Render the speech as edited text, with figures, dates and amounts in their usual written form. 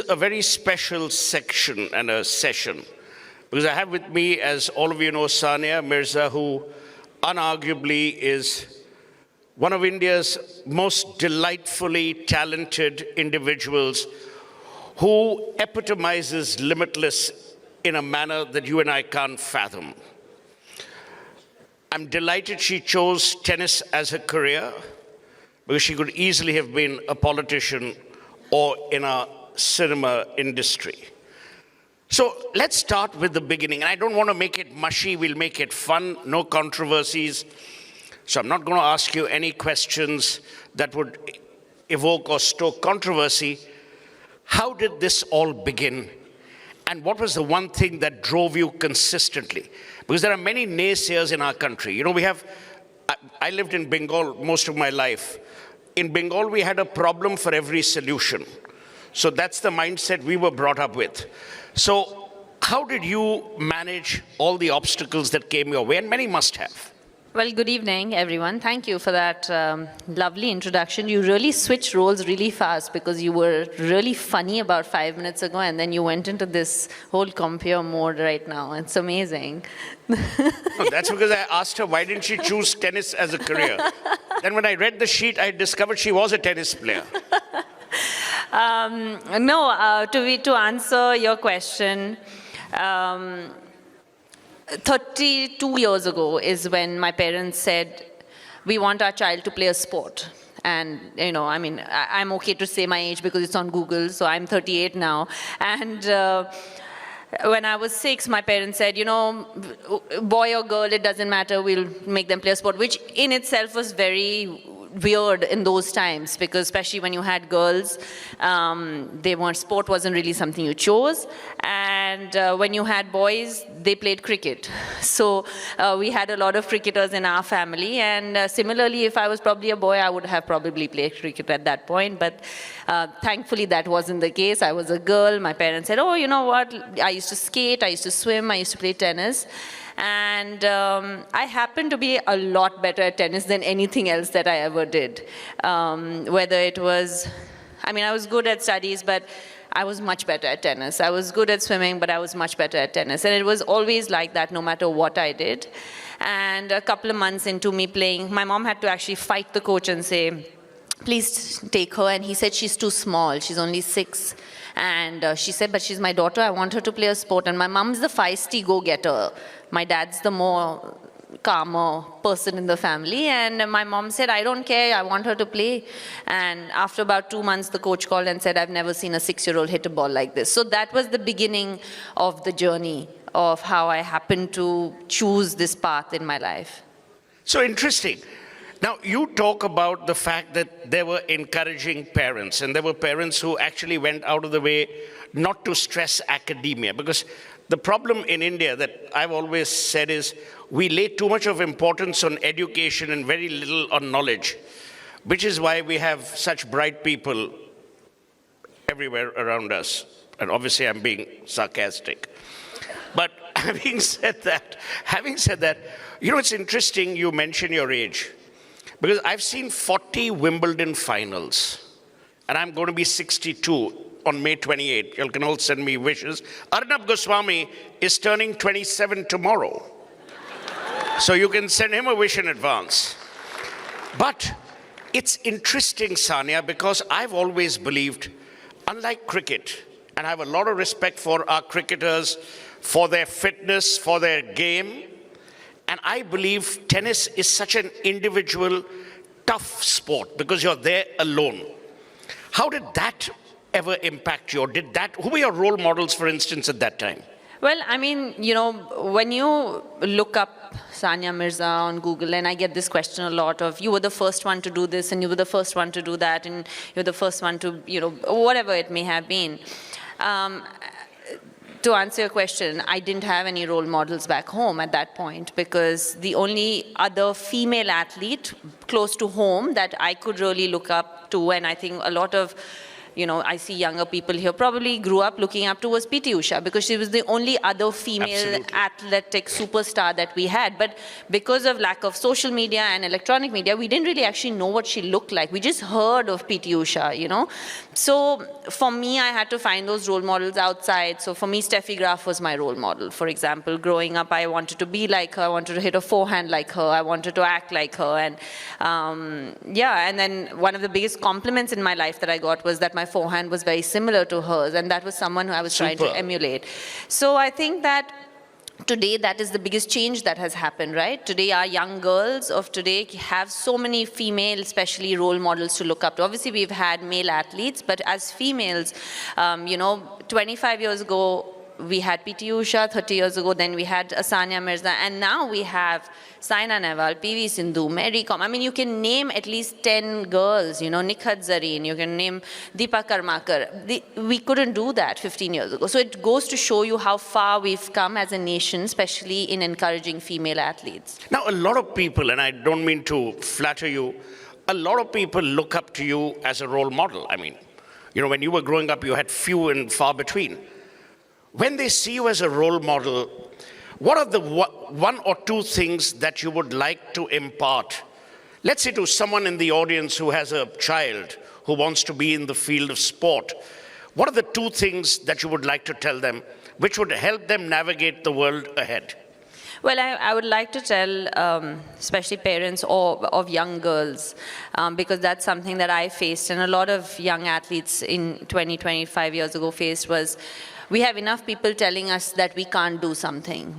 a very special section and a session because I have with me, as all of you know, Sania Mirza, who unarguably is one of India's most delightfully talented individuals who epitomizes Limitless in a manner that you and I can't fathom. I'm delighted she chose tennis as a career because she could easily have been a politician or in a cinema industry. So let's start with the beginning. And I don't want to make it mushy, we'll make it fun, no controversies. So I'm not going to ask you any questions that would evoke or stoke controversy. How did this all begin? And what was the one thing that drove you consistently? Because there are many naysayers in our country. You know, I lived in Bengal most of my life. In Bengal, we had a problem for every solution. So that's the mindset we were brought up with. So how did you manage all the obstacles that came your way? And many must have. Well, good evening, everyone. Thank you for that lovely introduction. You really switched roles really fast because you were really funny about 5 minutes ago, and then you went into this whole compere mode right now. It's amazing. No, that's because I asked her, why didn't she choose tennis as a career? Then when I read the sheet, I discovered she was a tennis player. To answer your question, 32 years ago is when my parents said, we want our child to play a sport. And, you know, I mean, I'm okay to say my age because it's on Google, so I'm 38 now. And when I was 6, my parents said, you know, boy or girl, it doesn't matter, we'll make them play a sport, which in itself was very weird in those times, because especially when you had girls, sport wasn't really something you chose. And when you had boys, they played cricket. So we had a lot of cricketers in our family. And similarly, if I was probably a boy, I would have probably played cricket at that point. But thankfully, that wasn't the case. I was a girl. My parents said, oh, you know what? I used to skate, I used to swim, I used to play tennis. And I happened to be a lot better at tennis than anything else that I ever did. Whether it was, I mean, I was good at studies, but I was much better at tennis. I was good at swimming, but I was much better at tennis. And it was always like that, no matter what I did. And a couple of months into me playing, my mom had to actually fight the coach and say, please take her. And he said, she's too small. She's only 6. And she said, but she's my daughter. I want her to play a sport. And my mom's the feisty go-getter. My dad's the more calmer person in the family. And my mom said, I don't care. I want her to play. And after about 2 months, the coach called and said, I've never seen a 6-year-old hit a ball like this. So that was the beginning of the journey of how I happened to choose this path in my life. So interesting. Now, you talk about the fact that there were encouraging parents, and there were parents who actually went out of the way not to stress academia, because the problem in India that I've always said is we lay too much of importance on education and very little on knowledge, which is why we have such bright people everywhere around us. And obviously, I'm being sarcastic. But having said that, you know, it's interesting you mention your age. Because I've seen 40 Wimbledon finals, and I'm going to be 62 on May 28. You can all send me wishes. Arnab Goswami is turning 27 tomorrow. So you can send him a wish in advance. But it's interesting, Sania, because I've always believed, unlike cricket, and I have a lot of respect for our cricketers, for their fitness, for their game, and I believe tennis is such an individual, tough sport because you're there alone. How did that ever impact you? Or who were your role models, for instance, at that time? Well, I mean, you know, when you look up Sania Mirza on Google, and I get this question a lot of, you were the first one to do this, and you were the first one to do that, and you're the first one to, you know, whatever it may have been. To answer your question, I didn't have any role models back home at that point because the only other female athlete close to home that I could really look up to, and I think a lot of I see younger people here probably grew up looking up to was PT Usha, because she was the only other female Absolutely. athletic superstar that we had. But because of lack of social media and electronic media, we didn't really actually know what she looked like. We just heard of PT Usha, So for me, I had to find those role models outside. So for me, Steffi Graf was my role model. For example, growing up, I wanted to be like her. I wanted to hit a forehand like her. I wanted to act like her. And and then one of the biggest compliments in my life that I got was that my forehand was very similar to hers. And that was someone who I was trying to emulate. So I think that today, that is the biggest change that has happened, right? Today, our young girls of today have so many female, especially role models to look up to. Obviously, we've had male athletes, but as females, 25 years ago, we had PT Usha, 30 years ago, then we had Sania Mirza, and now we have Saina Nehwal, PV Sindhu, Mary Kom. I mean, you can name at least 10 girls, Nikhat Zareen, you can name Deepa Karmakar. We couldn't do that 15 years ago. So it goes to show you how far we've come as a nation, especially in encouraging female athletes. Now, a lot of people, and I don't mean to flatter you, a lot of people look up to you as a role model. I mean, when you were growing up, you had few and far between. When they see you as a role model, what are the one or two things that you would like to impart? Let's say to someone in the audience who has a child who wants to be in the field of sport. What are the two things that you would like to tell them which would help them navigate the world ahead? Well, I would like to tell, especially parents of young girls, because that's something that I faced and a lot of young athletes in 25 years ago faced, was we have enough people telling us that we can't do something.